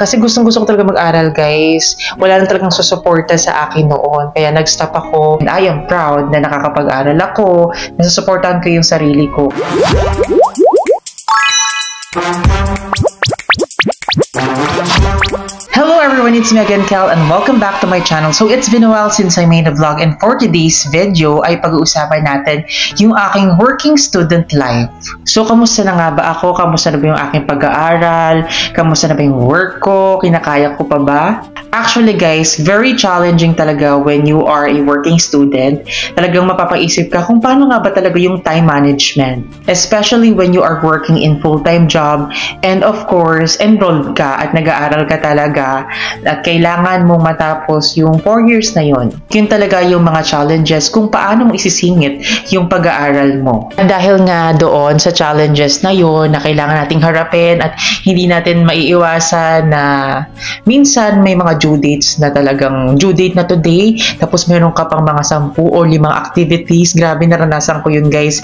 Kasi gustong-gusto ko talaga mag-aral, guys. Wala lang talagang susuporta sa akin noon. Kaya nag-stop ako. And I am proud na nakakapag-aral ako. Nasusuportahan ko yung sarili ko. Hello everyone, it's me again, Kel, and welcome back to my channel. So it's been a while since I made a vlog, and for today's video ay pag-uusapan natin yung aking working student life. So kamusta na nga ba ako? Kamusta na ba yung aking pag-aaral? Kamusta na ba yung work ko? Kinakaya ko pa ba? Actually guys, very challenging talaga when you are a working student. Talagang mapapaisip ka kung paano nga ba talaga yung time management. Especially when you are working in full-time job and of course, enrolled ka at nag-aaral ka talaga at kailangan mong matapos yung 4 years na yun. Yun talaga yung mga challenges kung paano mo isisingit yung pag-aaral mo. Dahil nga doon sa challenges na yun na kailangan nating harapin at hindi natin maiiwasan na minsan may mga due dates na talagang due date na today, tapos meron ka pang mga 10 o 5 activities. Grabe, naranasan ko yun guys.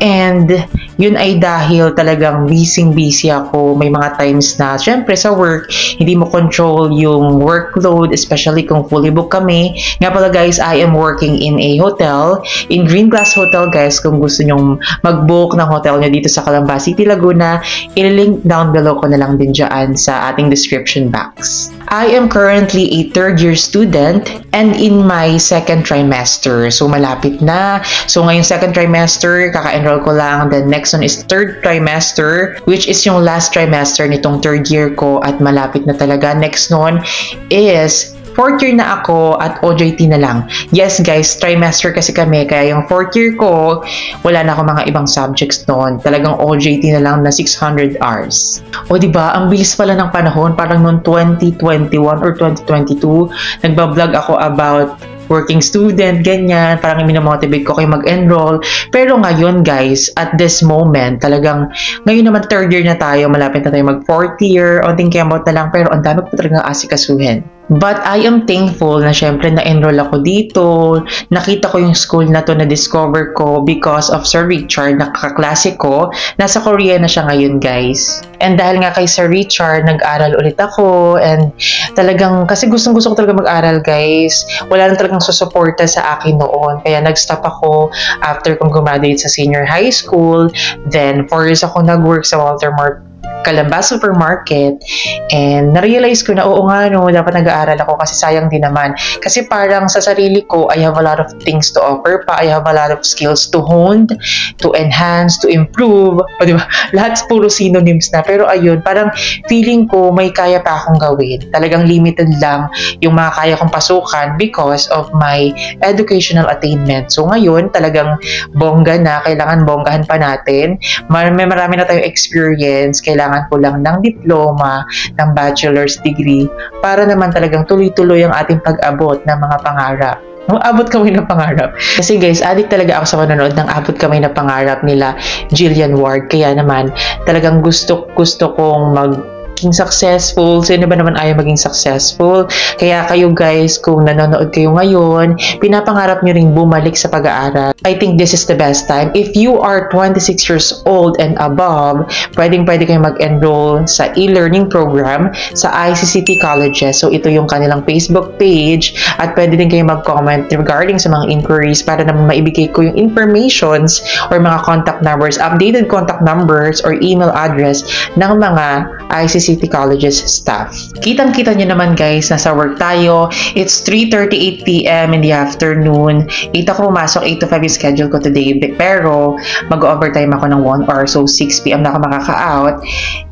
And yun ay dahil talagang busy ako. May mga times na syempre sa work, hindi mo control yung workload, especially kung fully book kami. Nga pala guys, I am working in a hotel, in Green Glass Hotel guys. Kung gusto nyong mag-book ng hotel nyo dito sa Calamba City, Laguna, i-link down below ko na lang din dyan sa ating description box. I am currently a 3rd year student and in my 2nd trimester. So malapit na. So ngayong 2nd trimester, kaka-enroll ko lang. Then next one is 3rd trimester, which is yung last trimester nitong 3rd year ko at malapit na talaga. Next one is 4th year na ako at OJT na lang. Yes guys, trimester kasi kami, kaya yung 4th year ko, wala na ako mga ibang subjects noon. Talagang OJT na lang na 600 hours. O diba, ang bilis pala ng panahon, parang noong 2021 or 2022, nagbablog ako about working student, ganyan, parang minamotivate ko kayo mag-enroll. Pero ngayon guys, at this moment, talagang, ngayon naman 3rd year na tayo, malapit na tayo mag 4th year, onting kembot na lang, pero ang dami ko talagang asikasuhin. But I am thankful na syempre na-enroll ako dito. Nakita ko yung school na to, na-discover ko because of Sir Richard, nakaklase ko. Nasa Korea na siya ngayon guys. And dahil nga kay Sir Richard, nag-aral ulit ako. And talagang, kasi gustong-gusto ko talaga mag-aral guys. Wala lang talagang susuporta sa akin noon. Kaya nag-stop ako after kong graduate sa senior high school. Then 4 years ako nag-work sa Walter Mart Calamba Supermarket, and na-realize ko na oo nga no, dapat nag-aaral ako kasi sayang din naman. Kasi parang sa sarili ko, I have a lot of things to offer pa, I have a lot of skills to hone, to enhance, to improve. O diba? Lahat puro synonyms na. Pero ayun, parang feeling ko may kaya pa akong gawin. Talagang limited lang yung mga kaya kong pasukan because of my educational attainment. So ngayon, talagang bongga na, kailangan bonggahan pa natin. May marami na tayong experience, kailangan ko lang ng diploma, ng bachelor's degree para naman talagang tuloy-tuloy ang ating pag-abot ng mga pangarap. Abot Kamay na Pangarap. Kasi guys, addict talaga ako sa manonood ng Abot Kamay na Pangarap nila Jillian Ward. Kaya naman, talagang gusto kong maging successful. Sino ba naman ayaw maging successful? Kaya kayo guys, kung nanonood kayo ngayon, pinapangarap nyo ring bumalik sa pag-aaral. I think this is the best time. If you are 26 years old and above, pwede kayo mag-enroll sa e-learning program sa ICCT Colleges. So ito yung kanilang Facebook page at pwede din kayo mag-comment regarding sa mga inquiries para naman maibigay ko yung informations or mga contact numbers, updated contact numbers or email address ng mga ICCT Colleges staff. Kitang-kita nyo naman guys, nasa work tayo. It's 3:38 PM in the afternoon. 8 ako pumasok, 8 to 5 yung schedule ko today. Pero mag-overtime ako ng 1 hour. So 6 PM na ako makaka-out.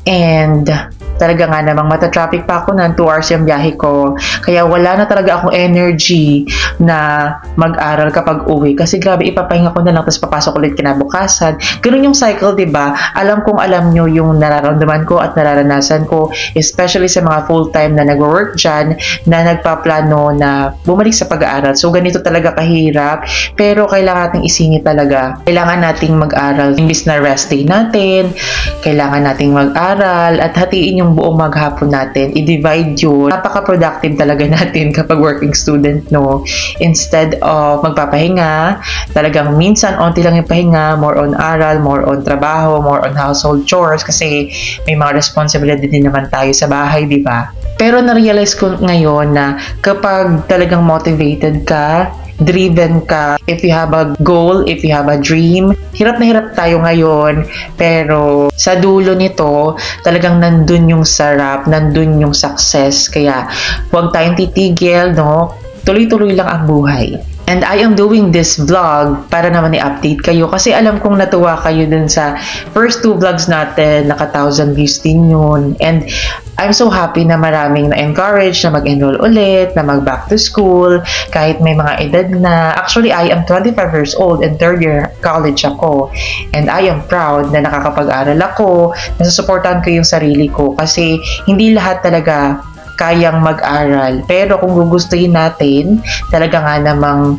And talaga nga namang mata-traffic pa ako ng 2 hours yung biyahe ko. Kaya wala na talaga akong energy na mag-aral kapag uwi. Kasi grabe, ipapahinga ko na lang tapos papasok ulit kinabukasan. Ganun yung cycle, diba? Alam kong alam nyo yung nararamdaman ko at nararanasan ko, especially sa mga full-time na nag-work dyan, na nagpaplano na bumalik sa pag-aaral. So ganito talaga kahirap. Pero kailangan nating isingit talaga. Kailangan nating mag-aral. Imbis na rest day natin, kailangan nating mag-aral at hatiin yung buong maghapon natin, i-divide yun. Napaka-productive talaga natin kapag working student, no? Instead of magpapahinga, talagang minsan onti lang yung pahinga, more on aral, more on trabaho, more on household chores kasi may mga responsibility din naman tayo sa bahay, di ba? Pero na-realize ko ngayon na kapag talagang motivated ka, driven ka, if you have a goal, if you have a dream, hirap na hirap tayo ngayon, pero sa dulo nito, talagang nandun yung sarap, nandun yung success. Kaya huwag tayong titigil, no? Tuloy-tuloy lang ang buhay. And I am doing this vlog para naman i-update kayo kasi alam kong natuwa kayo dun sa first 2 vlogs natin, naka 1,000 views din yun. And I'm so happy na maraming na-encourage na mag-enroll ulit, na mag-back to school, kahit may mga edad na. Actually, I am 25 years old and 3rd year college ako. And I am proud na nakakapag-aral ako, nasusuportahan ko yung sarili ko kasi hindi lahat talaga kayang mag-aral. Pero kung gugustuhin natin, talaga nga namang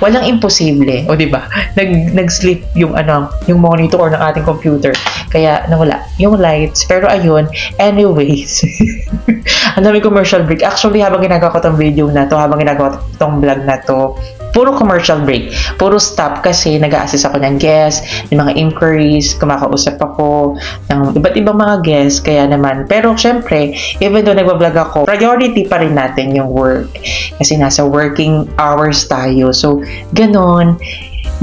walang imposible. O diba? Nag-sleep yung monitor ng ating computer. Kaya nawala yung lights. Pero ayun, anyways. Ang dami commercial break. Actually, habang ginagawa ko tong video na to, habang ginagawa ko tong vlog na to, puro commercial break. Puro stop kasi nag-a-assist ako ng guests, ng mga inquiries, kumakausap ako ng iba't ibang mga guests. Kaya naman, pero syempre, even though nagbablog ako, priority pa rin natin yung work. Kasi nasa working hours tayo. So, ganon.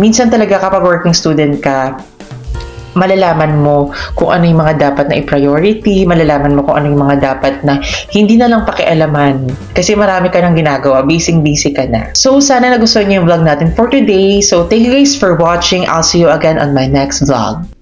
Minsan talaga kapag working student ka, malalaman mo kung ano yung mga dapat na i-priority, malalaman mo kung ano yung mga dapat na hindi na lang pakialaman. Kasi marami ka nang ginagawa, busy ka na. So, sana nagustuhan niyo yung vlog natin for today. So, thank you guys for watching. I'll see you again on my next vlog.